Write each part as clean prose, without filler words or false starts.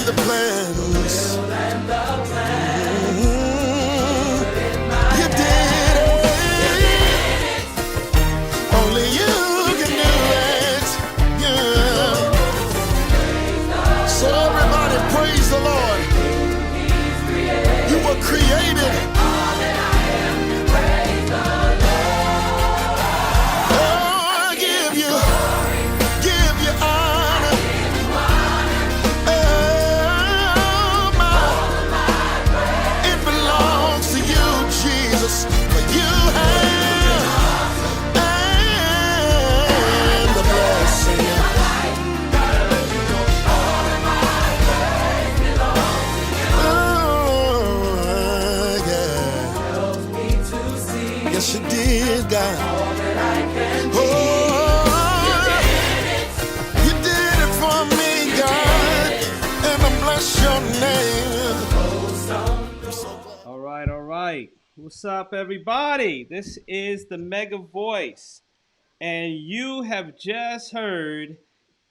the plans. You did it. Only you can do it. Yeah. So everybody praise the Lord. You were created. Yes, you did, God. Oh, you did it for me, God, and I bless your name. All right. What's up, everybody? This is the Mega Voice, and you have just heard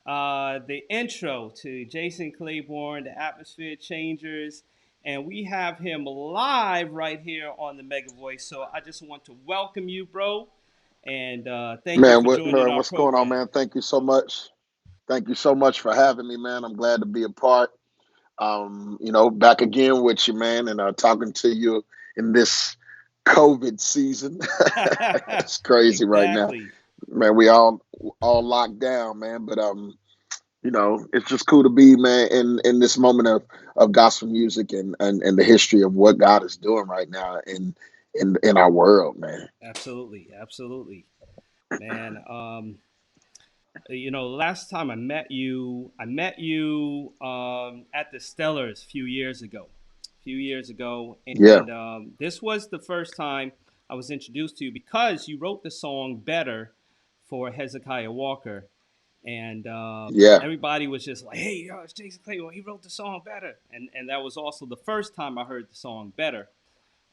the intro to Jason Clayborn, the Atmosphere Changers. And we have him live right here on the Mega Voice. So I just want to welcome you, bro. And thank you for joining our what's program. going on, man? Thank you so much. Thank you so much for having me, man. I'm glad to be a part. Back again with you, man, and talking to you in this COVID season. It's crazy right now, man. We all locked down, man. But it's just cool to be, man, in this moment of gospel music and the history of what God is doing right now in our world, man. Absolutely, man. Last time I met you at the Stellars a few years ago, and this was the first time I was introduced to you because you wrote the song "Better" for Hezekiah Walker. And everybody was just like, hey, it's Jason Clayborn. He wrote the song "Better." And that was also the first time I heard the song "Better,"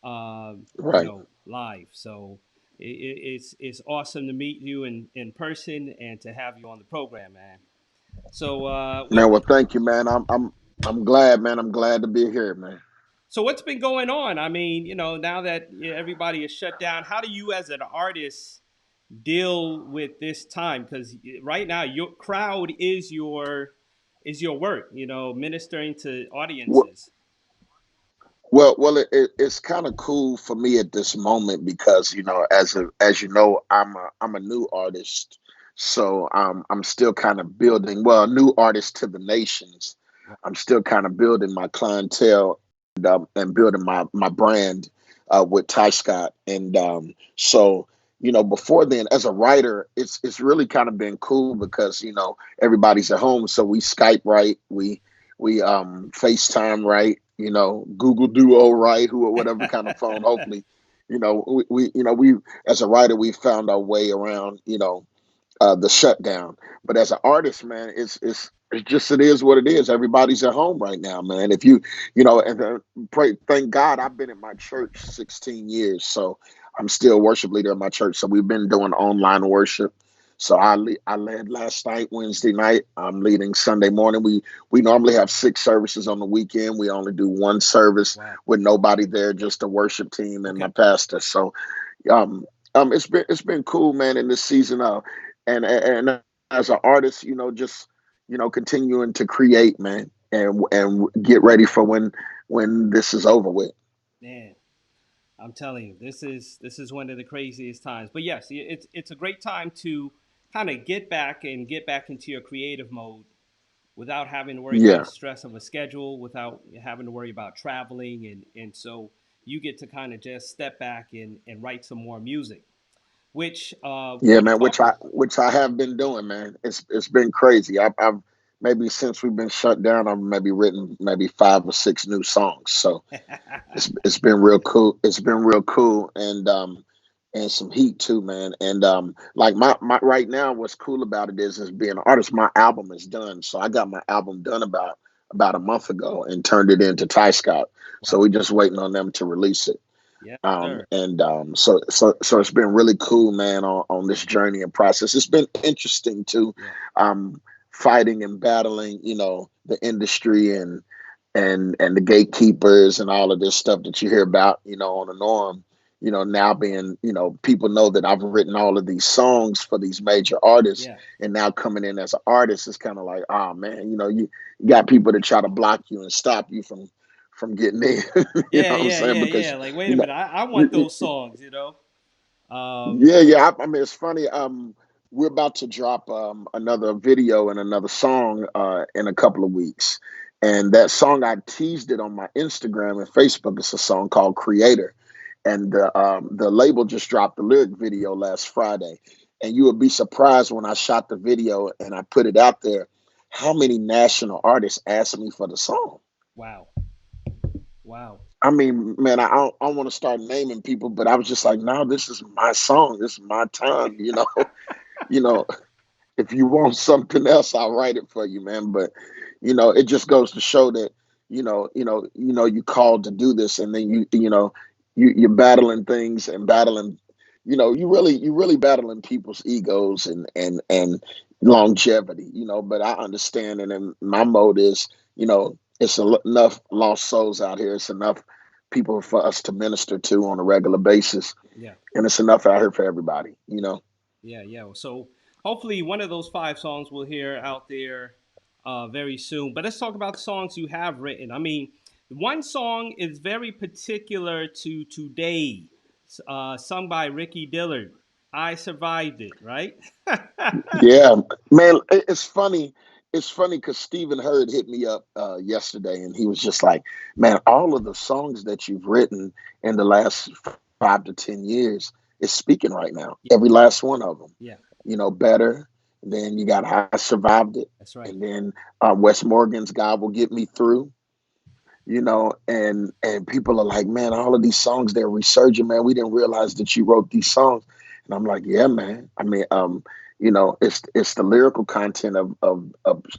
live. So it's awesome to meet you in person and to have you on the program, man. So well, thank you, man. I'm glad, man. I'm glad to be here, man. So what's been going on? I mean, now that everybody is shut down, how do you as an artist deal with this time? Because right now your crowd is your work, ministering to audiences. Well, it's kind of cool for me at this moment because as you know, I'm a new artist, so I'm still kind of building. Well, a new artist to the nations. I'm still kind of building my clientele and building my brand with Ty Scott, and so. Before then, as a writer, it's really kind of been cool because everybody's at home, so we Skype right, we FaceTime right, Google Duo right, whatever kind of phone. Hopefully, we as a writer we found our way around the shutdown. But as an artist, man, it's just it is what it is. Everybody's at home right now, man. If thank God I've been in my church 16 years, so. I'm still worship leader at my church, so we've been doing online worship. So I led last night, Wednesday night. I'm leading Sunday morning. We normally have 6 services on the weekend. We only do 1 service with nobody there, just a worship team and my pastor. So, it's been cool, man, in this season of and as an artist, just continuing to create, man, and get ready for when this is over with. Man. I'm telling you, this is one of the craziest times. But yes, it's a great time to kind of get back into your creative mode without having to worry about the stress of a schedule, without having to worry about traveling. And so you get to kind of just step back and write some more music, which which I have been doing, man. It's been crazy. I've maybe since we've been shut down, I've maybe written 5 or 6 new songs. So it's been real cool. It's been real cool and some heat too, man. And like my right now, what's cool about it is being an artist. My album is done, so I got my album done about a month ago and turned it into Ty Scott. So we're just waiting on them to release it. So it's been really cool, man, on this journey and process. It's been interesting too. Fighting and battling, the industry and the gatekeepers and all of this stuff that you hear about, on the norm, now being, people know that I've written all of these songs for these major artists, Yeah. and now coming in as an artist is kind of like, oh man, you got people that try to block you and stop you from getting in. You Yeah, know what I'm yeah, saying? yeah, Because yeah. Like, wait you a know, minute, I want you, those songs, you know? Um, yeah, yeah. I mean, it's funny. We're about to drop another video and another song in a couple of weeks, and that song I teased it on my Instagram and Facebook. It's a song called "Creator," and the label just dropped the lyric video last Friday, and you would be surprised when I shot the video and I put it out there, how many national artists asked me for the song. wow. Wow. I mean, man, I don't want to start naming people, but I was just like, no, this is my song. This is my time. You know, if you want something else, I'll write it for you, man. But it just goes to show that you called to do this, and then you're battling things and battling. You really battling people's egos and longevity. But I understand, and then my mode is, it's enough lost souls out here. It's enough people for us to minister to on a regular basis, Yeah. and it's enough out here for everybody. Yeah, yeah. So hopefully one of those five songs we'll hear out there very soon. But let's talk about the songs you have written. I mean, one song is very particular to today, sung by Rickey Dillard. I survived it, right? Yeah, man, it's funny. It's funny because Stephen Hurd hit me up yesterday, and he was just like, "Man, all of the songs that you've written in the last 5 to 10 years is speaking right now. Every last one of them. Yeah, Better. Then you got I survived it, that's right. and then Wes Morgan's God will get me through. And people are like, man, all of these songs they're resurging, man. We didn't realize that you wrote these songs, and I'm like, yeah, man. I mean, it's the lyrical content of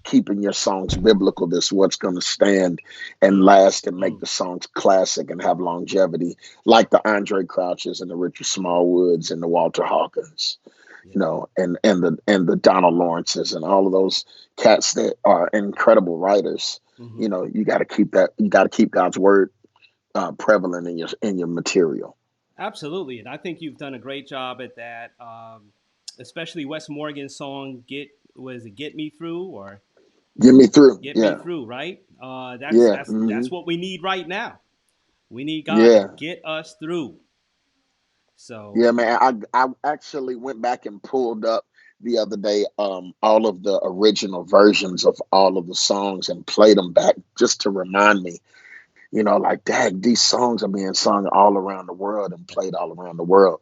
keeping your songs biblical. That's what's going to stand and Mm, last and make mm, the songs classic and have longevity, like the Andre Crouches and the Richard Smallwoods and the Walter Hawkins, yeah. and the Donald Lawrences and all of those cats that are incredible writers. Hmm. You got to keep that. You got to keep God's word prevalent in your material. Absolutely, and I think you've done a great job at that. Especially Wes Morgan's song "Get" was it "Get Me Through" or Get me through. "Get Me Yeah, Through," right? That's yeah, that's that's what we need right now. We need God to yeah, get us through. So yeah, man. I actually went back and pulled up the other day all of the original versions of all of the songs and played them back just to remind me. Like, dad, these songs are being sung all around the world and played all around the world.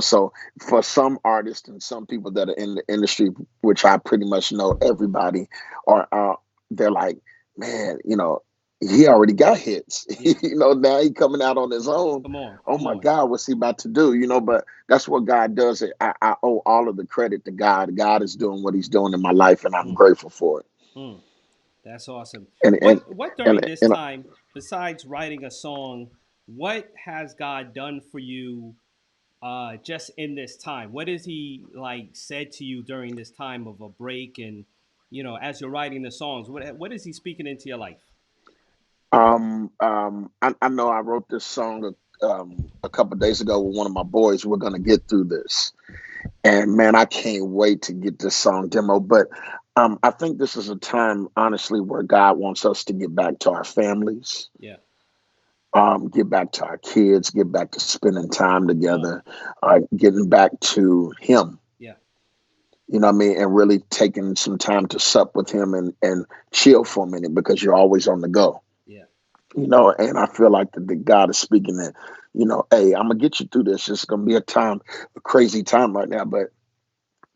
So for some artists and some people that are in the industry, which I pretty much know everybody, are they're like, man, he already got hits. yeah, Now he coming out on his own. come on, Oh come my on. God, what's he about to do? But that's what God does. I owe all of the credit to God. God is doing what He's doing in my life, and I'm Mm, grateful for it. mm, that's awesome. And and What and, during this and time, besides writing a song, what has God done for you just in this time? What has He like said to you during this time of a break and as you're writing the songs? What is He speaking into your life? I know I wrote this song a couple days ago with one of my boys. We're gonna get through this, and man, I can't wait to get this song demo. But I think this is a time, honestly, where God wants us to get back to our families, Yeah, get back to our kids, get back to spending time come on. together, getting back to Him. Yeah, You know what I mean? And really taking some time to sup with Him and chill for a minute because you're always on the go. yeah, And I feel like the God is speaking that, hey, I'm gonna get you through this. It's gonna be a crazy time right now, but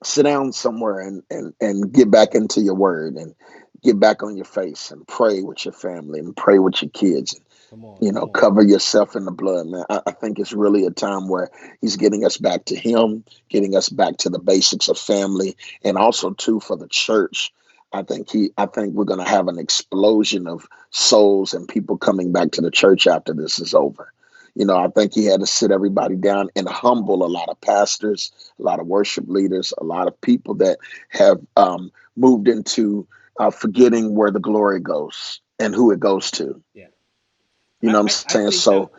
sit down somewhere and get back into your word and get back on your face and pray with your family and pray with your kids and come on, come on. cover yourself in the blood, man. I think it's really a time where He's getting us back to Him, getting us back to the basics of family, and also too for the church. I think we're gonna have an explosion of souls and people coming back to the church after this is over. I think He had to sit everybody down and humble a lot of pastors, a lot of worship leaders, a lot of people that have moved into forgetting where the glory goes and who it goes to. Yeah. You know what I'm I saying? think that So,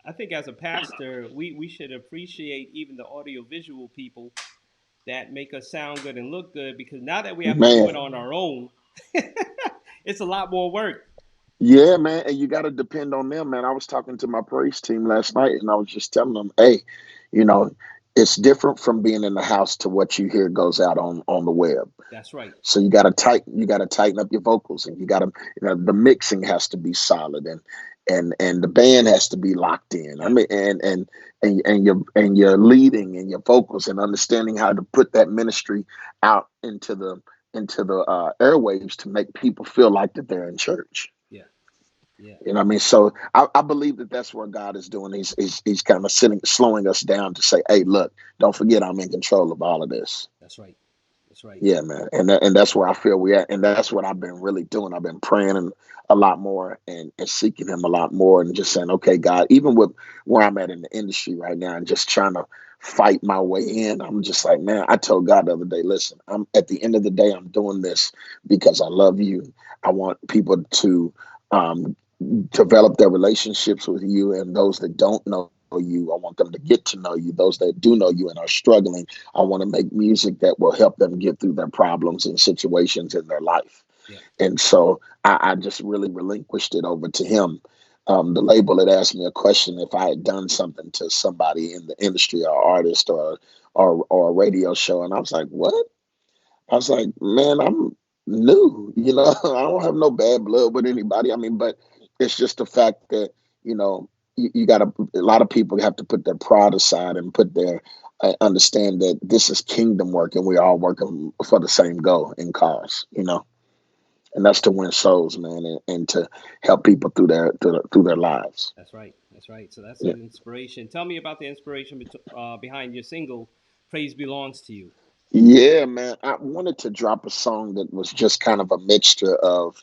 I think as a pastor, we should appreciate even the audio visual people that make us sound good and look good, because now that we have to do it man, on our own, it's a lot more work. yeah, man, and you got to depend on them, man. I was talking to my praise team last night, and I was just telling them, hey, you know, it's different from being in the house to what you hear goes out on the web. That's right. So you got to tighten up your vocals, and you got to, the mixing has to be solid, and the band has to be locked in. I Yep. mean, and your leading and your vocals and understanding how to put that ministry out into the airwaves to make people feel like that they're in church. Yeah. Yeah. You know what I mean? So I believe that that's where God is doing. He's kind of slowing us down to say, hey, look, don't forget I'm in control of all of this. That's right. That's right. Yeah, man, and that's where I feel we at, and that's what I've been really doing. I've been praying a lot more and seeking Him a lot more, and just saying, okay, God, even with where I'm at in the industry right now, and just trying to fight my way in. I'm just like, man, I told God the other day, listen, I'm at the end of the day, I'm doing this because I love you. I want people to um, develop their relationships with you, and those that don't know you, I want them to get to know you. Those that do know you and are struggling, I want to make music that will help them get through their problems and situations in their life. Yeah. And so I just really relinquished it over to him. The label had asked me a question if I had done something to somebody in the industry or artist or a radio show, and I was like, what? I was like, man, I'm new. I don't have no bad blood with anybody. I mean, but it's just the fact that you got a lot of people have to put their pride aside and put their understand that this is kingdom work and we're all working for the same goal in cause. And that's to win souls, man, and to help people through their lives. That's right. That's right. So that's Yeah. an inspiration. Tell me about the inspiration behind your single "Praise Belongs to You." Yeah, man. I wanted to drop a song that was just kind of a mixture of,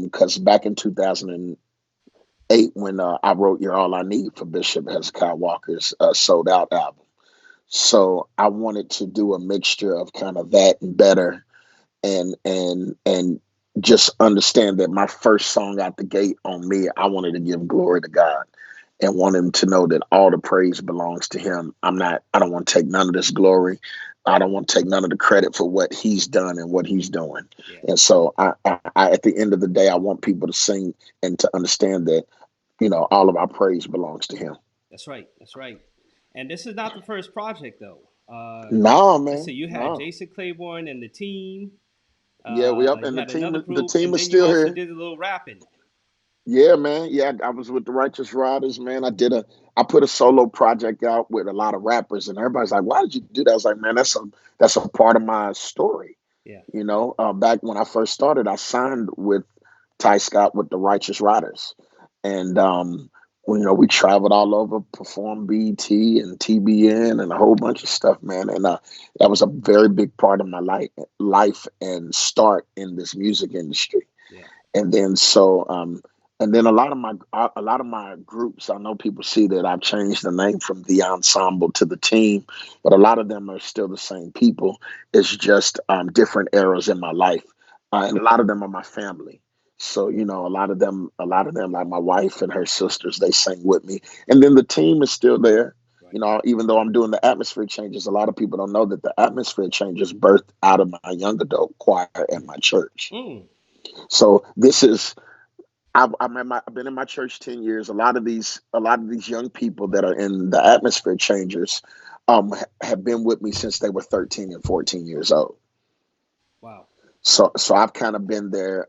because back in 2008, when I wrote "You're All I Need" for Bishop Hezekiah Walker's Sold Out album, so I wanted to do a mixture of kind of that and better, and just understand that my first song out the gate on me, I wanted to give glory to God and want him to know that all the praise belongs to him. I don't want to take none of this glory. I don't want to take none of the credit for what he's done and what he's doing. Yeah. And so at the end of the day, I want people to sing and to understand that, all of our praise belongs to him. That's right. That's right. And this is not the first project, though. No, Let's see. man. You had No. Jason Clayborn and the team. Yeah, we up and You the had another the group, team and is then you still also here. did a little rapping. Yeah, man. Yeah, I was with the Righteous Riders, man. I put a solo project out with a lot of rappers, and everybody's like, "Why did you do that?" I was like, "Man, that's a part of my story." Yeah. Back when I first started, I signed with Ty Scott with the Righteous Riders, and we traveled all over, performed BT and TBN and a whole bunch of stuff, man. And that was a very big part of my life and start in this music industry. Yeah. And then and then a lot of my groups, I know people see that I've changed the name from the ensemble to the team, but a lot of them are still the same people. It's just different eras in my life, and a lot of them are my family. So a lot of them, like my wife and her sisters, they sing with me, and then the team is still there. Right. Even though I'm doing the atmosphere changes, a lot of people don't know that the atmosphere changes birthed out of my young adult choir at my church. Mm. So this is I've been in my church 10 years. A lot of these young people that are in the atmosphere changers have been with me since they were 13 and 14 years old. Wow. So I've kind of been their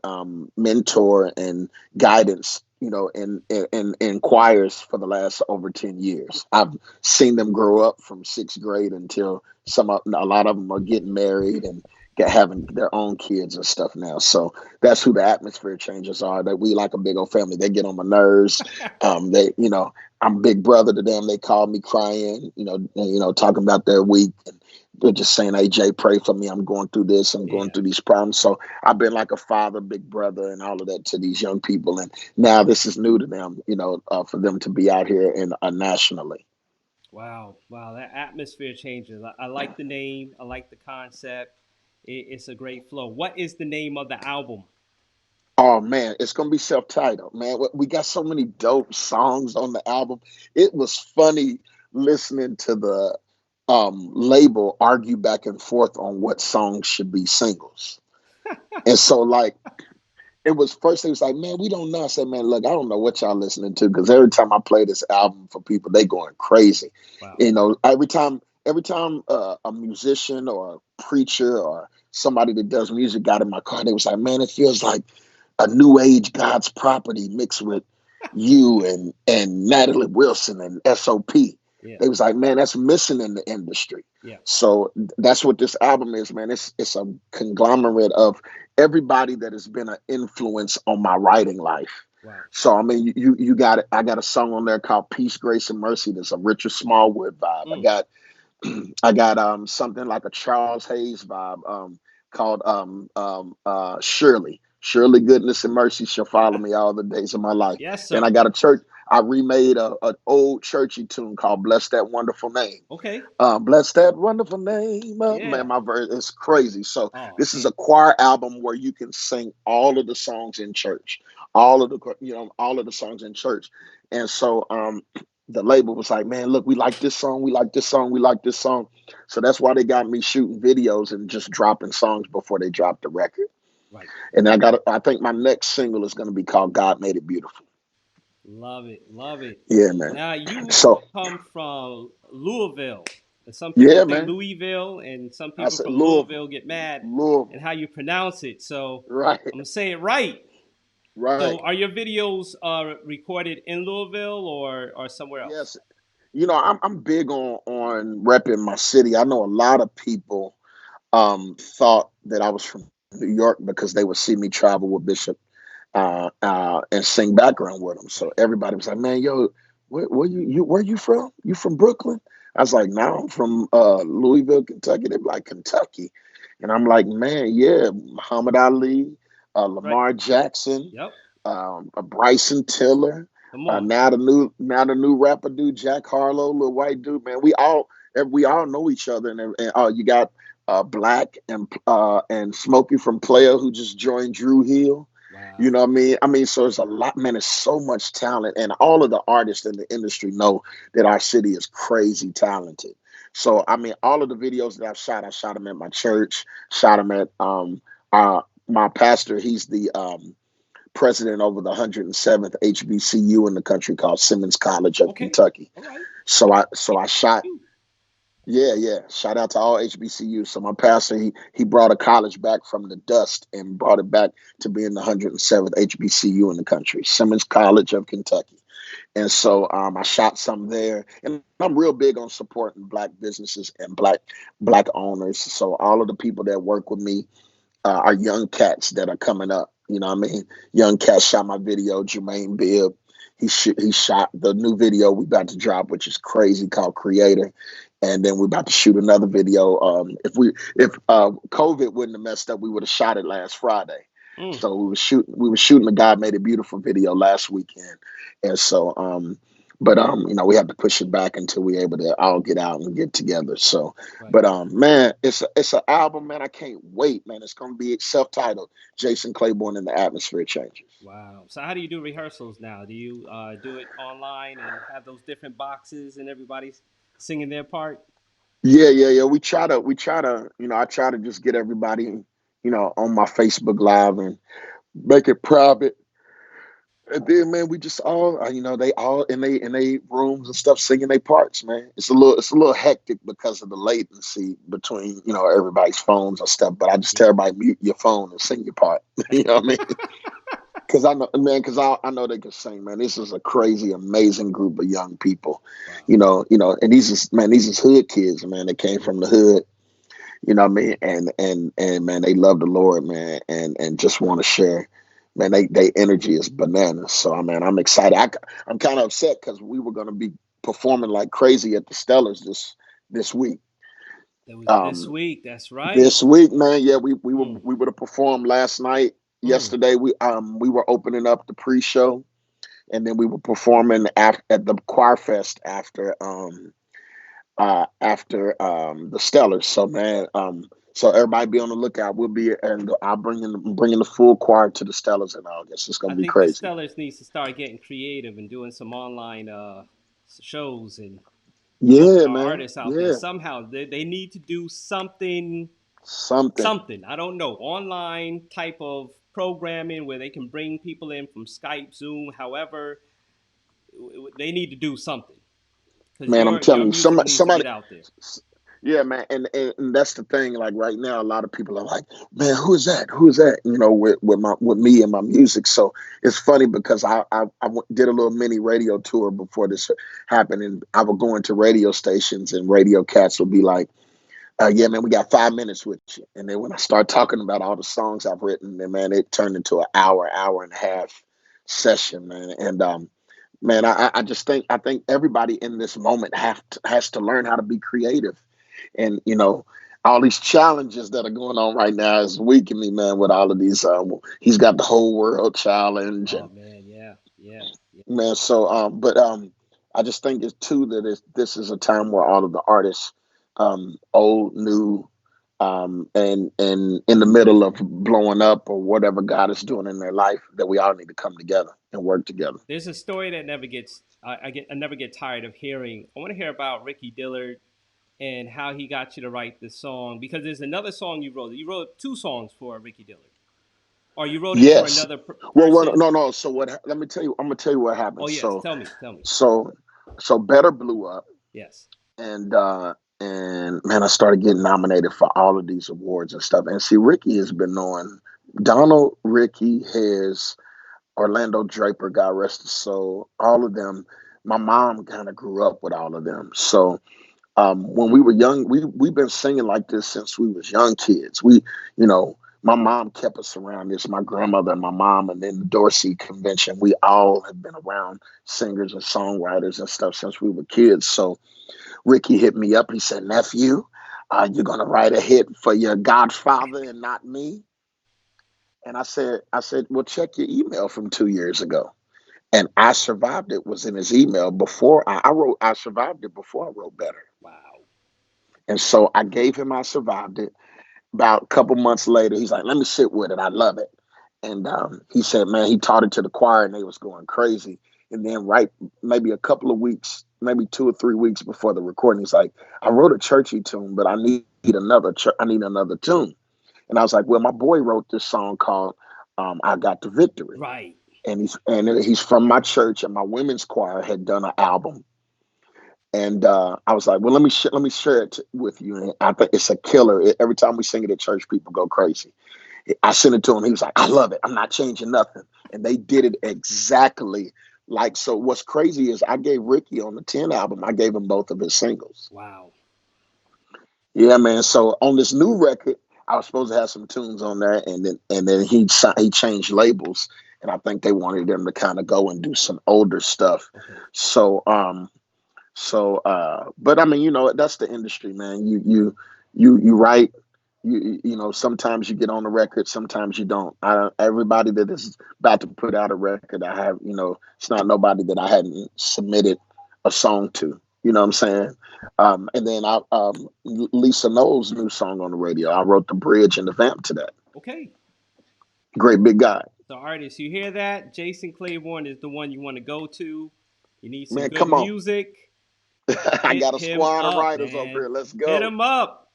mentor and guidance, in choirs for the last over 10 years. I've seen them grow up from sixth grade until a lot of them are getting married and having their own kids and stuff now. So that's who the atmosphere changers are. That we like a big old family. They get on my nerves. I'm big brother to them. They call me crying, talking about their week. They're just saying, "Hey, Jay, pray for me. I'm going through this. I'm going Yeah. through these problems." So I've been like a father, big brother, and all of that to these young people. And now this is new to them, for them to be out here and nationally. Wow. Wow. That atmosphere changes. I like the name. I like the concept. it's a great flow. What is the name of the album? Oh man, it's gonna be self-titled, man. We got so many dope songs on the album. It was funny listening to the label argue back and forth on what songs should be singles. And so like it was first they was like, man, we don't know. I said, man, look, I don't know what y'all listening to because every time I play this album for people, they going crazy. Wow. You know, every time a musician or a preacher or somebody that does music got in my car, they was like, man, it feels like a new age God's property mixed with you and Natalie Wilson and SOP. Yeah. They was like, man, that's missing in the industry. Yeah. So that's what this album is, man. It's a conglomerate of everybody that has been an influence on my writing life. Wow. So I mean, you got it. I got a song on there called "Peace, Grace, and Mercy." That's a Richard Smallwood vibe. I got something like a Charles Hayes vibe called Surely. Surely goodness and mercy shall follow me all the days of my life. Yes, Then sir. I got a church. I remade an old churchy tune called "Bless That Wonderful Name." Okay. Bless that wonderful name. Yeah. Man, my verse is crazy. So Oh, this is man. a choir album where you can sing all of the songs in church, all of the songs in church. And so the label was like, man, look, we like this song, we like this song, we like this song. So that's why they got me shooting videos and just dropping songs before they drop the record. Right. And I think my next single is going to be called "God Made It Beautiful." Love it. Love it. Yeah, man. Now you So come from Louisville. And some people yeah, say man. Louisville, and some I people said from Louisville, Louisville get mad and Louisville. how you pronounce it. So Right, I'm gonna say it right. So right. are your videos recorded in Louisville or somewhere else? Yes. I'm big on repping my city. I know a lot of people thought that I was from New York because they would see me travel with Bishop and sing background with him. So Right. everybody was like, "Man, yo, where you from? You from Brooklyn?" I was like, "No, I'm from Louisville, Kentucky." They're like, "Kentucky," and I'm like, "Man, yeah, Muhammad Ali, Right. Lamar Jackson, Yep. Bryson Tiller." Come on. Now the new rapper dude, Jack Harlow, little white dude, man. We all know each other, and you got Black and Smokey from Player who just joined Drew Hill. You Wow. know what I mean? So there's a lot, man. There's so much talent, and all of the artists in the industry know that our city is crazy talented. So I mean, all of the videos that I shot them at my church, shot them at my pastor. He's the president over the 107th HBCU in the country called Simmons College of Okay. Kentucky. All right. So I shot. Yeah, yeah. Shout out to all HBCUs. So my pastor, he brought a college back from the dust and brought it back to being the 107th HBCU in the country, Simmons College of Kentucky. And so I shot some there, and I'm real big on supporting Black businesses and Black owners. So all of the people that work with me are young cats that are coming up. You know what I mean? Young cats shot my video. Jermaine Bibb, he shot the new video we about to drop, which is crazy, called Creator. And then we're about to shoot another video. If COVID wouldn't have messed up, we would have shot it last Friday. Mm. So we were shooting the God Made It Beautiful video last weekend. And so but we have to push it back until we're able to all get out and get together. So Right. but man, it's an album, man. I can't wait, man. It's gonna be self-titled Jason Clayborn and the Atmosphere Changes. Wow. So how do you do rehearsals now? Do you do it online and have those different boxes and everybody's singing their part? Yeah, yeah, yeah. We try to, I try to just get everybody, on my Facebook Live and make it private. And then, man, we just all, they all in they rooms and stuff singing their parts, man. It's a little hectic because of the latency between, everybody's phones and stuff. But I just tell Yeah. everybody mute your phone and sing your part. You know what I mean? Because I know, man, because I know they can sing, man. This is a crazy, amazing group of young people, Wow. and these is hood kids, man. They came from the hood, you know what I mean, and man, they love the Lord, man, and just want to share, man. They energy is bananas. So I mean, I'm excited. I'm kind of upset because we were going to be performing like crazy at the Stellars this week. That was this Um, week. That's right. this week, man, yeah, Mm. we would have performed last night. Mm. Yesterday, we were opening up the pre-show, and then we were performing at the Choir Fest after the Stellars. So man, So everybody be on the lookout. We'll be, and I'll bringing the full choir to the Stellars in August. It's gonna I be think the crazy. Stellars needs to start getting creative and doing some online shows and helping Yeah, our man. artists out there Yeah, somehow. They need to do something, something. something. I don't know, online type of programming where they can bring people in from Skype, Zoom, however. They need to do something because Man, I'm your telling you, music needs to somebody. get out there. Yeah, man, and that's the thing. Like right now, a lot of people are like, "Man, who is that? Who is that?" You know, with me and my music. So it's funny because did a little mini radio tour before this happened, and I would go into radio stations, and radio cats would be like, "Yeah, man, we got 5 minutes with you." And then when I start talking about all the songs I've written, then man, it turned into an hour and a half session, man. And man, I just think everybody in this moment has to learn how to be creative. And all these challenges that are going on right now is weakening me, man. With all of these, he's got the whole world challenge, Oh and man, yeah, yeah, yeah. man. So, but I just think it's too that this is a time where all of the artists, old, new, and in the middle of blowing up or whatever God is doing in their life, that we all need to come together and work together. There's a story that never gets I never get tired of hearing. I want to hear about Rickey Dillard and how he got you to write this song because there's another song you wrote. You wrote two songs for Rickey Dillard, or you wrote it for Yes. another Well, person. no, no. So what? Let me tell you. I'm gonna tell you what Oh happened. yes, So, tell me. so, so Better blew up, Yes. and and man, I started getting nominated for all of these awards and stuff. And see, Ricky has been knowing Donald, Ricky, Hez, Orlando Draper, God rest his soul, all of them. My mom kind of grew up with all of them. So when we were young, we've been singing like this since we was young kids. My mom kept us around this. My grandmother and my mom, and then the Dorsey Convention. We all have been around singers and songwriters and stuff since we were kids. So Ricky hit me up. He said, "Nephew, you're gonna write a hit for your godfather and not me." And I said, "Well, check your email from 2 years ago." And I survived it was in his email before I wrote. I survived it before I wrote Better. Wow. And so I gave him I survived it. About a couple months later, he's like, "Let me sit with it. I love it." And he said, man, he taught it to the choir and they was going crazy. And then right maybe a couple of weeks, maybe 2 or 3 weeks before the recording, he's like, "I wrote a churchy tune, but I need another tune." And I was like, "Well, my boy wrote this song called I Got the Victory." Right. And he's from my church, and my women's choir had done an album. And I was like, "Well, let me share it with you." And I think it's a killer. Every time we sing it at church, people go crazy. I sent it to him. He was like, "I love it. I'm not changing nothing." And they did it exactly like so. What's crazy is I gave Ricky on the 10 album, I gave him both of his singles. Wow. Yeah, man. So on this new record, I was supposed to have some tunes on there, and then he changed labels, and I think they wanted them to kind of go and do some older stuff. Okay. So but I mean, that's the industry, man. You write. Sometimes you get on the record, sometimes you don't. Everybody that is about to put out a record, I have, it's not nobody that I hadn't submitted a song to. You know what I'm saying? And then Lisa Knowles' new song on the radio. I wrote the bridge and the vamp to that. Okay. Great big guy, So artists, you hear that? Jason Clayborn is the one you want to go to. You need some man. good Come on, music. I Hit got a him squad of up, writers over man. here. Let's Hit go. him up.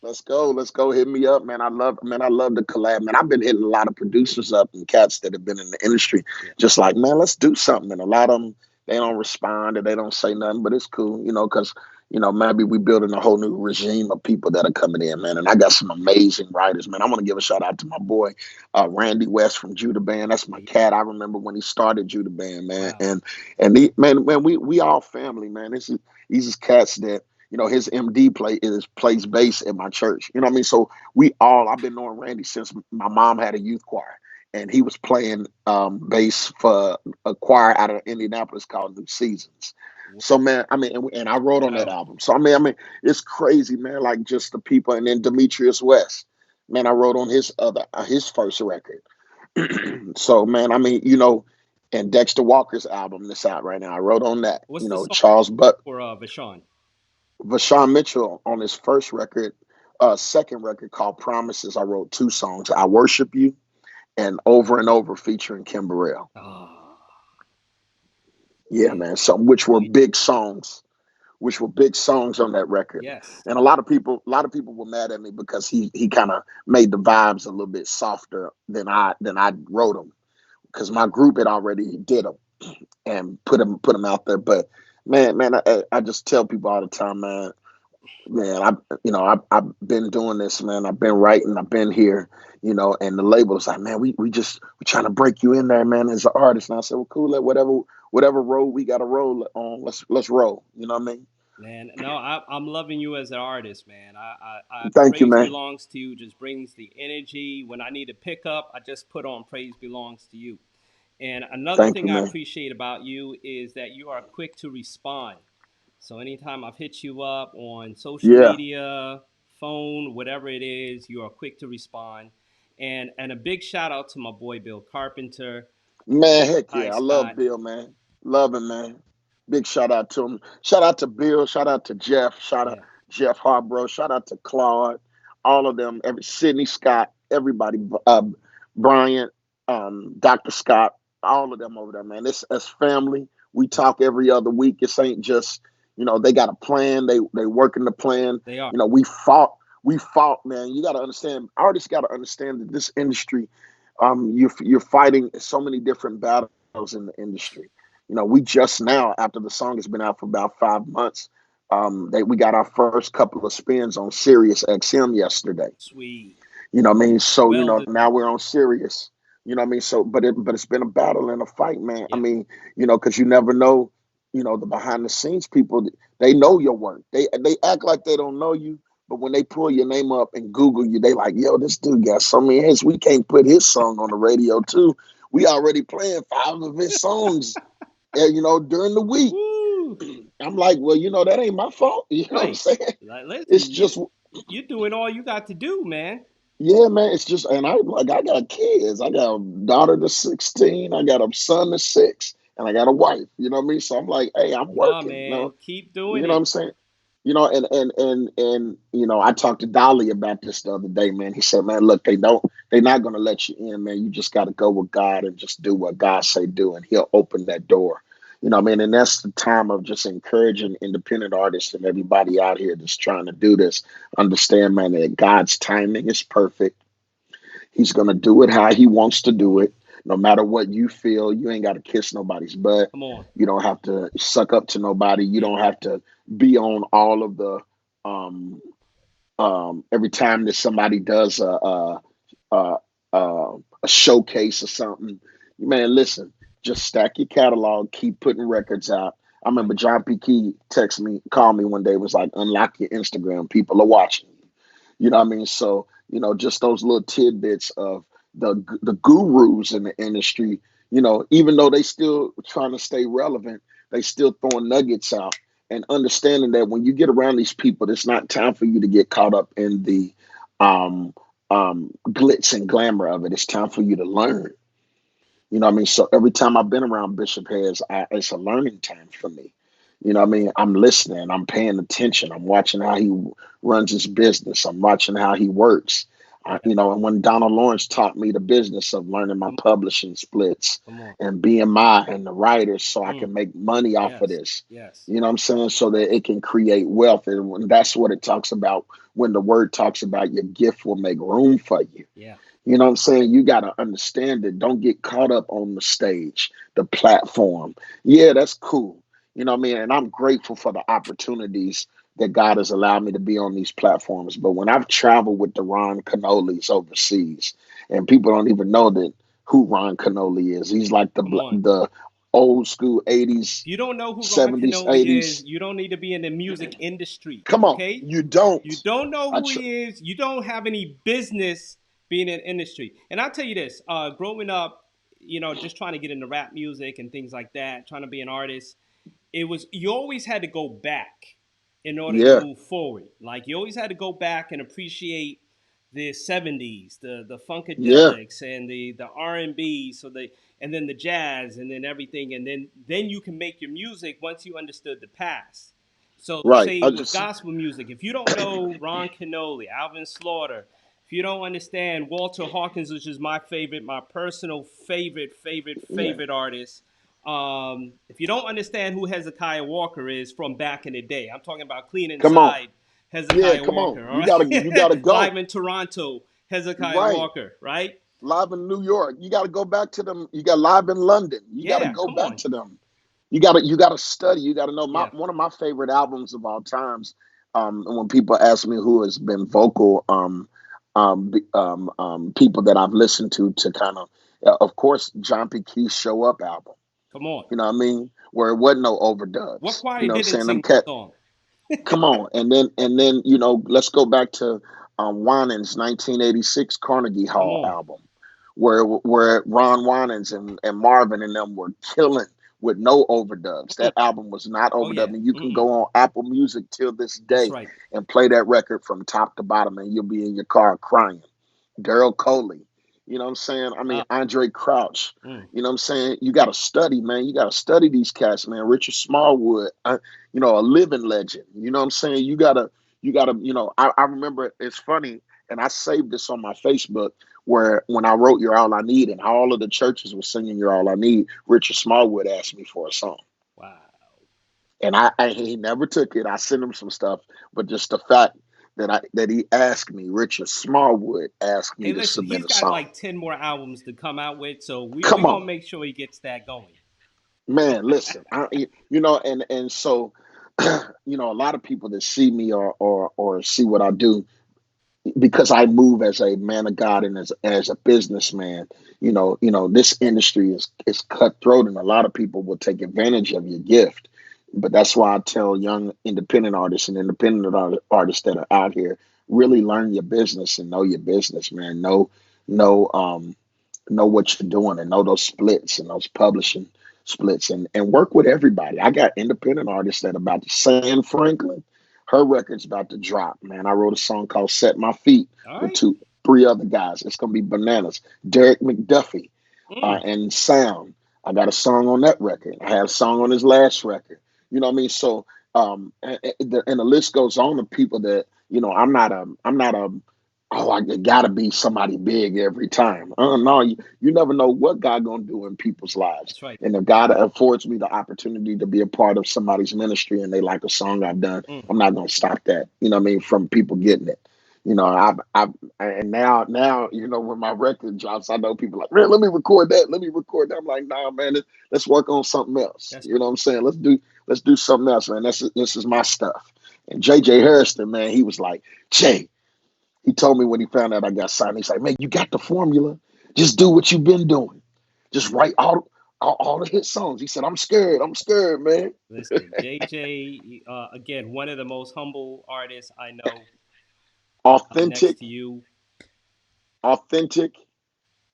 Let's go. Let's go. Hit me up, man. I love the collab, man. I've been hitting a lot of producers up and cats that have been in the industry, Yeah. just like, man, let's do something. And a lot of them, they don't respond and they don't say nothing, but it's cool, because maybe we building a whole new regime of people that are coming in, man. And I got some amazing writers, man. I want to give a shout out to my boy, Randy West from Judah Band. That's my cat. I remember when he started Judah Band, man. Wow. Man, we all family, man. These is cats that his MD plays bass at my church. You know what I mean? So I've been knowing Randy since my mom had a youth choir, and he was playing bass for a choir out of Indianapolis called New Seasons. So man, I mean, and I wrote on that Wow. album. So I mean, it's crazy, man. Like just the people, and then Demetrius West, man, I wrote on his first record. So man, I mean, and Dexter Walker's album that's out right now, I wrote on that. What's the song Charles Butt. for Vashawn? Vashawn Mitchell on his first record, second record called Promises. I wrote two songs, I Worship You and Over, featuring Kim Burrell. Oh, Yeah, man. man. So which were big songs on that record. Yes. And a lot of people were mad at me because he kind of made the vibes a little bit softer than I wrote them, because my group had already did them and put them out there. But man, I just tell people all the time, man, I've been doing this, man. I've been writing, I've been here, and the label's like, man, we trying to break you in there, man, as an artist. And I said, well, cool, let whatever road we got to roll on, let's roll. You know what I mean? Man, no, I'm loving you as an artist, man. Thank you, Praise man. Belongs to You just brings the energy. When I need to pick up, I just put on Praise Belongs to You. And another Thank you, thing I man. appreciate about you is that you are quick to respond. So anytime I've hit you up on social Yeah, media, phone, whatever it is, you are quick to respond. And a big shout out to my boy Bill Carpenter, man. Heck Hi yeah, I love Scott. Bill, man. Love him, man. Big shout out to him. Shout out to Bill. Shout out to Jeff. Shout out Yeah, Jeff Harborough. Shout out to Claude. All of them. Sydney Scott. Everybody. Bryant. Dr. Scott. All of them over there, man. It's as family. We talk every other week. This ain't just they got a plan. They working the plan. they are. We fought. We fought, man. You got to understand. Artists got to understand that this industry, you're fighting so many different battles in the industry. We just now, after the song has been out for about 5 months, we got our first couple of spins on Sirius XM yesterday. Sweet. You know what I mean? So, Well, now we're on Sirius. You know what I mean? So, but it's been a battle and a fight, man. I yeah, mean, because you never know, the behind the scenes people, they know your work. They act like they don't know you, but when they pull your name up and Google you, they like, yo, this dude got so many hits. We can't put his song on the radio too. We already playing 5 of his songs, during the week. woo, I'm like, well, that ain't my fault. You know what I'm right. saying? Like, It's listen, just, you're doing all you got to do, man. yeah, man. It's just, and I got kids. I got a daughter that's 16. I got a son that's 6, and I got a wife. You know what I mean? So I'm like, hey, I'm Nah, working. man, keep You doing know what it. I'm saying? And I talked to Dolly about this the other day, man. He said, man, look, they're not gonna let you in, man. You just got to go with God and just do what God say do, and He'll open that door. You know what I mean? And that's the time of just encouraging independent artists and everybody out here that's trying to do this. Understand, man, that God's timing is perfect. He's gonna do it how He wants to do it. No matter what you feel, you ain't got to kiss nobody's butt. Come on. You don't have to suck up to nobody. You Yeah. don't have to be on all of the every time that somebody does a, a showcase or something. Man, listen, just stack your catalog, keep putting records out. I Right. remember John P. Key called me one day, was like, unlock your Instagram. People are watching. You know what I mean? So, just those little tidbits of the gurus in the industry, even though they still trying to stay relevant, they still throwing nuggets out, and understanding that when you get around these people, it's not time for you to get caught up in the um, glitz and glamour of it. It's time for you to learn. You know what I mean? So every time I've been around Bishop Heads, it's a learning time for me. You know what I mean? I'm listening, I'm paying attention, I'm watching how he runs his business, I'm watching how he works. Yeah. And when Donald Lawrence taught me the business of learning my Come, publishing splits come on. and BMI and the writers so I Mm, can make money off of yes. this. Yes. You know what I'm saying? So that it can create wealth. And that's what it talks about when the word talks about your gift will make room for you. Yeah. You know what I'm saying? You got to understand it. Don't get caught up on the stage, the platform. Yeah, that's cool. You know what I mean? And I'm grateful for the opportunities that God has allowed me to be on these platforms. But when I've traveled with the Ron Canolis overseas, and people don't even know that who Ron Canoli is. He's like Come on. the old school If 80s, you don't know who Ron 70s, Canoli is, 80s. you don't need to be in the music industry. Come on, Okay? you don't. You don't know I who tr- he is. You don't have any business being in the industry. And I'll tell you this: growing up, just trying to get into rap music and things like that, trying to be an artist, you always had to go back in order to yeah, move forward. Like you always had to go back and appreciate the '70s, the yeah, funkadelics, and the R&B, and then the jazz, and then everything, and then you can make your music once you understood the past. So Right. say I with just gospel music, if you don't know Ron Canoli, Alvin Slaughter, if you don't understand Walter Hawkins, which is my favorite, my personal yeah. favorite artist, if you don't understand who Hezekiah Walker is from back in the day, I'm talking about Clean Come on. Inside Yeah, Hezekiah come on. Walker, all You gotta right? go. Live in Toronto, Hezekiah Right. Walker, right? Live in New York. You gotta go back to them. You got live in London. You gotta Yeah, go come back on. to them. You gotta study. You gotta know Yeah, one of my favorite albums of all times. And when people ask me who has been vocal, people that I've listened to kind of course, John P. Key's Show Up album. come on. You know what I mean? Where it wasn't no What overdubs. You choir know what I'm didn't saying? sing Them that cat, song? come on. And then let's go back to Winans 1986 Carnegie Come Hall on. album, where Ron Winans and Marvin and them were killing with no overdubs. Mm. That album was not Oh yeah. overdubbed, and you can Mm-mm. go on Apple Music till this That's day right. and play that record from top to bottom, and you'll be in your car crying. Daryl Coley. You know what I'm saying? I mean, Uh, Andre Crouch. mm. You know what I'm saying? You got to study, man. You got to study these cats, man. Richard Smallwood, a living legend. You know what I'm saying? I remember it's funny, and I saved this on my Facebook where when I wrote You're All I Need and all of the churches were singing You're All I Need, Richard Smallwood asked me for a song. Wow. And he never took it. I sent him some stuff, but just the fact that he asked me, Richard Smallwood asked me Hey, to listen, submit he's a got song. like 10 more albums to come out with, so we Come going to on, make sure he gets that going. man. Listen, and so a lot of people that see me or see what I do because I move as a man of God and as a businessman. This industry is cutthroat, and a lot of people will take advantage of your gift. But that's why I tell young independent artists and artists that are out here, really learn your business and know your business, man. Know know what you're doing and know those splits and those publishing splits and work with everybody. I got independent artists that are about to San Franklin. Her record's about to drop, man. I wrote a song called Set My Feet All with right. three other guys. It's gonna be bananas. Derek McDuffie Mm. and Sound. I got a song on that record. I had a song on his last record. You know what I mean? So and the list goes on of people that, I'm not a oh, I gotta be somebody big every time. No, you never know what God gonna do in people's lives. That's right. And if God affords me the opportunity to be a part of somebody's ministry and they like a song I've done, Mm. I'm not gonna stop that. You know what I mean? From people getting it. And now, when my record drops, I know people like, man, let me record that. Let me record that. I'm like, nah, man, let's work on something else. That's You know what I'm saying? Let's do something else, man. This is my stuff. And JJ Harrison, man, he was like, Jay, he told me when he found out I got signed, he's like, man, you got the formula. Just do what you've been doing. Just write all the hit songs. He said, I'm scared. I'm scared, man. listen, JJ, again, one of the most humble artists I know, next Authentic, to you. authentic,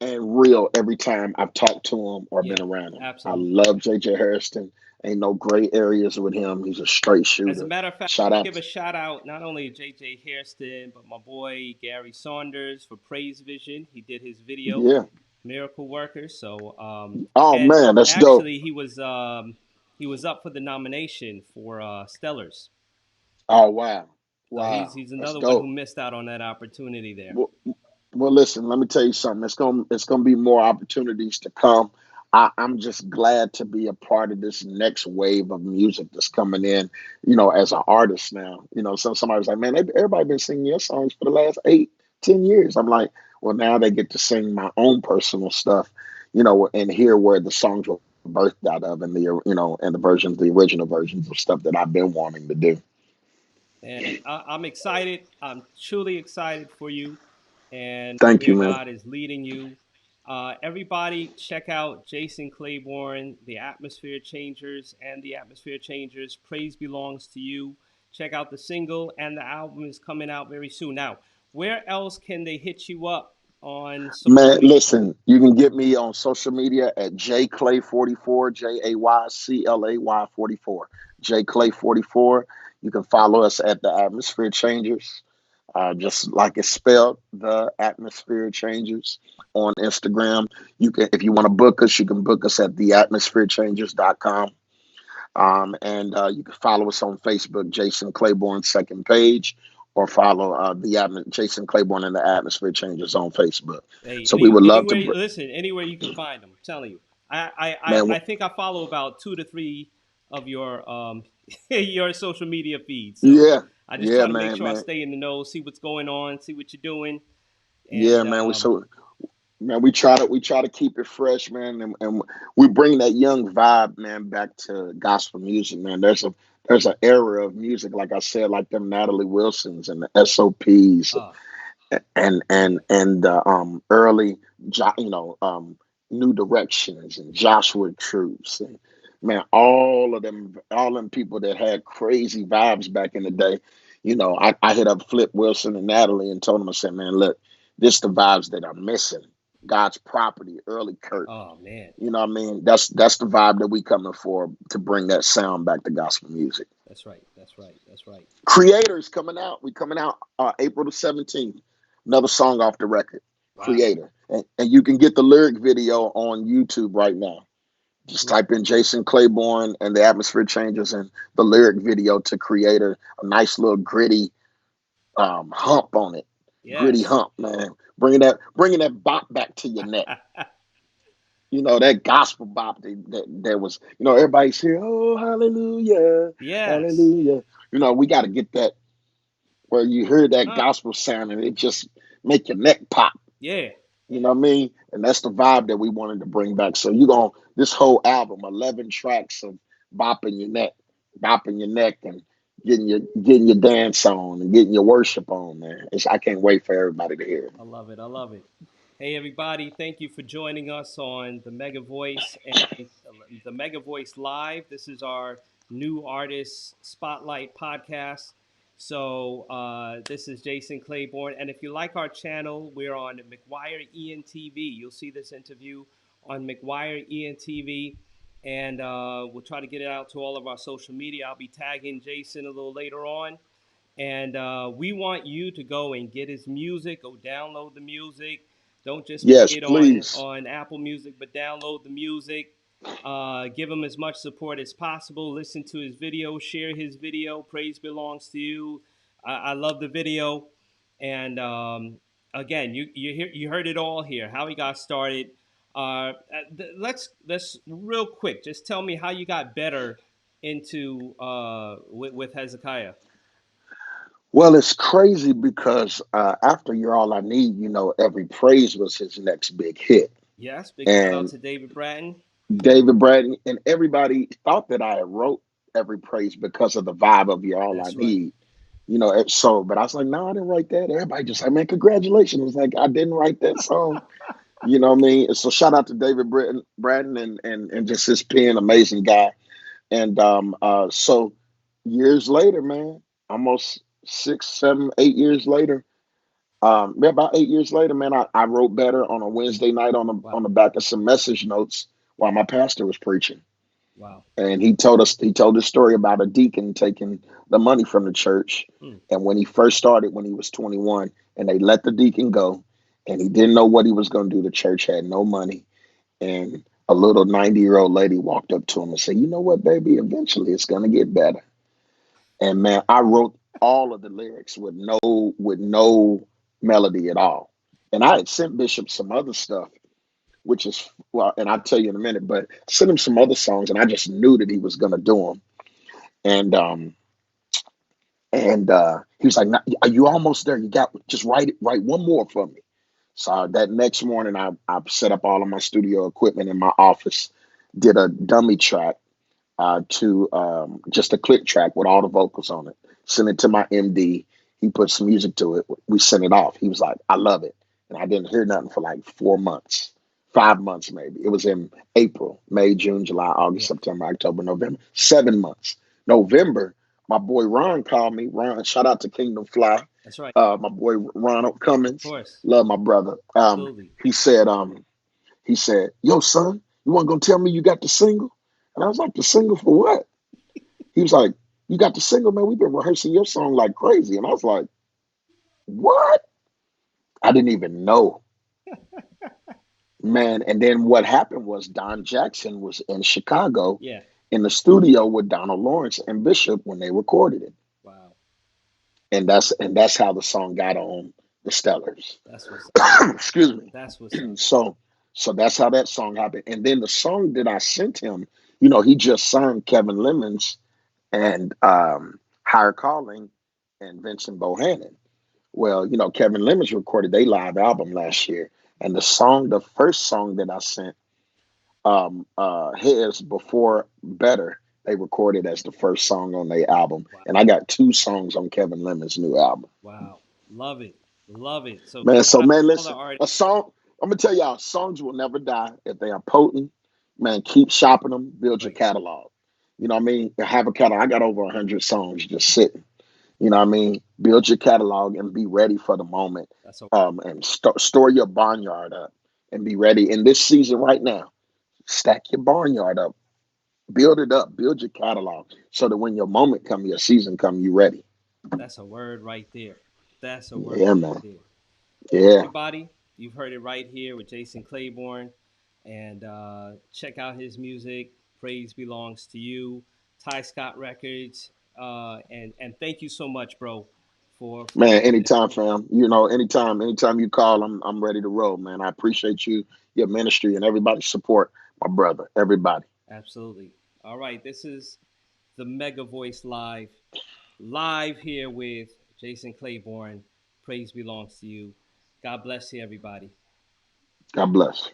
and real every time I've talked to him or been Yeah, around him. I absolutely. love JJ Harrison. Ain't no gray areas with him. He's a straight As a shooter. matter of fact, Shout give out. a shout out not only to JJ Hairston, but my boy Gary Saunders for Praise Vision. He did his video, Yeah. Miracle Worker. So, Oh and man, that's dope. actually, he was up for the nomination for Stellars. Oh wow. So Wow. he's That's another one who dope. missed out on that opportunity there. Well, well, listen, let me tell you something. It's gonna be more opportunities to come. I'm just glad to be a part of this next wave of music that's coming in. As an artist now. Somebody's like, man, everybody been singing your songs for the last 8, 10 years. I'm like, well, now they get to sing my own personal stuff. And hear where the songs were birthed out of, and the original versions of stuff that I've been wanting to do. And I'm excited. I'm truly excited for you and Thank you, where man. God is leading you. Everybody, check out Jason Clayborn, The Atmosphere Changers, and The Atmosphere Changers. Praise belongs to you. Check out the single, and the album is coming out very soon. Now, where else can they hit you up on social Man, media? listen, you can get me on social media at jclay44, JAYCLAY 44. jclay44. You can follow us at the Atmosphere Changers, just like it's spelled, the Atmosphere Changers on Instagram. If you want to book us, you can book us at theatmospherechangers.com. And you can follow us on Facebook, Jason Clayborn second page, or follow Jason Clayborn and the Atmosphere Changers on Facebook. Hey, So we would love anywhere, to, listen, anywhere you can find them. I'm telling you, man. I think I follow about 2 to 3 of your your social media feeds. So Yeah, I just yeah, try to make man, sure I man. stay in the know, see what's going on, see what you're doing, Yeah, and man. Man, we try to keep it fresh, man, and we bring that young vibe, man, back to gospel music, man. There's an era of music, like I said, like them Natalie Wilsons and the SOPs uh, and early, New Directions and Joshua Troops and man, all them people that had crazy vibes back in the day. I hit up Flip Wilson and Natalie and told them, I said, man, look, this the vibes that are missing. God's Property, early Kirk. oh man, You know what I mean? That's the vibe that we coming for to bring that sound back to gospel music. that's right, that's right, that's right. Creator's coming out. We coming out April the 17th. Another song off the record. Wow, Creator. And you can get the lyric video on YouTube right now. Just type in Jason Clayborn and the Atmosphere Changers and the lyric video to Creator. A nice little gritty hump on it. Gritty yes. hump, man. Bringing that bop back to your neck. That gospel bop that was, everybody's here, oh, hallelujah, Yes. hallelujah. We got to get that where you hear that Uh, gospel sound and it just make your neck pop. yeah. You know what I mean? And that's the vibe that we wanted to bring back. So this whole album, 11 tracks of bopping your neck and getting your dance on and getting your worship on, man. I can't wait for everybody to hear it. I love it. I love it. Hey, everybody, thank you for joining us on the Mega Voice and the Mega Voice Live. This is our new artist spotlight podcast. So, this is Jason Clayborn. And if you like our channel, we're on McGuire ENTV. You'll see this interview on McGuire ENTV. And we'll try to get it out to all of our social media. I'll be tagging Jason a little later on. And we want you to go and get his music. Go download the music. Don't just play Yes, it please. on Apple Music, but download the music. Give him as much support as possible. Listen to his video. Share his video. Praise belongs to you. I love the video. And again, you heard it all here. How he got started. Let's real quick. Just tell me how you got better into with Hezekiah. Well, it's crazy because after You're All I Need, Every Praise was his next big hit. Yes, big shout out And to David Bratton. David Bradley and everybody thought that I wrote Every Praise because of the vibe of You're All I That's right. Need. But I was like, no, I didn't write that. Everybody just like, man, congratulations. It was like, I didn't write that song. You know what I mean? So shout out to David Bratton and just his pen, amazing guy. And so years later, man, almost 6, 7, 8 years later, about 8 years later, man, I wrote better on a Wednesday night on Wow. the back of some message notes while my pastor was preaching. Wow. And he told the story about a deacon taking the money from the church. Mm. And when he first started, when he was 21, and they let the deacon go, and he didn't know what he was going to do. The church had no money. And a little 90-year-old lady walked up to him and said, you know what, baby, eventually it's going to get better. And man, I wrote all of the lyrics with no melody at all. And I had sent Bishop some other stuff, which is well, and I'll tell you in a minute, but sent him some other songs, and I just knew that he was gonna do them. And he was like, "Are you almost there? You got just write one more for me." So that next morning, I set up all of my studio equipment in my office, did a dummy track to just a click track with all the vocals on it. Sent it to my MD. He put some music to it. We sent it off. He was like, I love it. And I didn't hear nothing for like 4 months, 5 months maybe. It was in April, May, June, July, August, Yeah. September, October, November. 7 months. November, my boy Ron called me. Ron, shout out to Kingdom Fly. That's right. My boy Ronald Of Cummins. course. Love my brother. Absolutely. He said, yo, son, you weren't gonna tell me you got the single? And I was like, the single for what? He was like, you got the single, man. We've been rehearsing your song like crazy. And I was like, what? I didn't even know, man. And then what happened was Don Jackson was in Chicago Yeah. in the studio with Donald Lawrence and Bishop when they recorded it. Wow. And that's how the song got on the Stellars. That's what's up. Excuse me. That's what's up. So that's how that song happened. And then the song that I sent him, he just signed Kevin Lemons and Higher Calling and Vincent Bohannon. Well, Kevin Lemons recorded their live album last year, and the first song that I sent, his Before Better, they recorded as the first song on their album, Wow. and I got 2 songs on Kevin Lemons' new album. Wow. Love it. Love it. So Man, listen, a song. I'm gonna tell y'all, songs will never die if they are potent. Man, keep shopping them. Build your catalog. You know what I mean? Have a catalog. I got over 100 songs just sitting. You know what I mean? Build your catalog and be ready for the moment. And store your barnyard up and be ready. In this season right now, stack your barnyard up. Build it up. Build your catalog so that when your moment comes, your season comes, you ready. That's a word right there. That's a word Yeah, man. right there. Yeah. Everybody, you've heard it right here with Jason Clayborn. And check out his music. Praise belongs to you. Ty Scott Records. And thank you so much, bro, for Man, anytime, fam. Anytime you call, I'm ready to roll, man. I appreciate you, your ministry, and everybody's support, my brother. Everybody. Absolutely. All right, this is the Mega Voice live here with Jason Clayborn. Praise belongs to you. God bless you, everybody. God bless.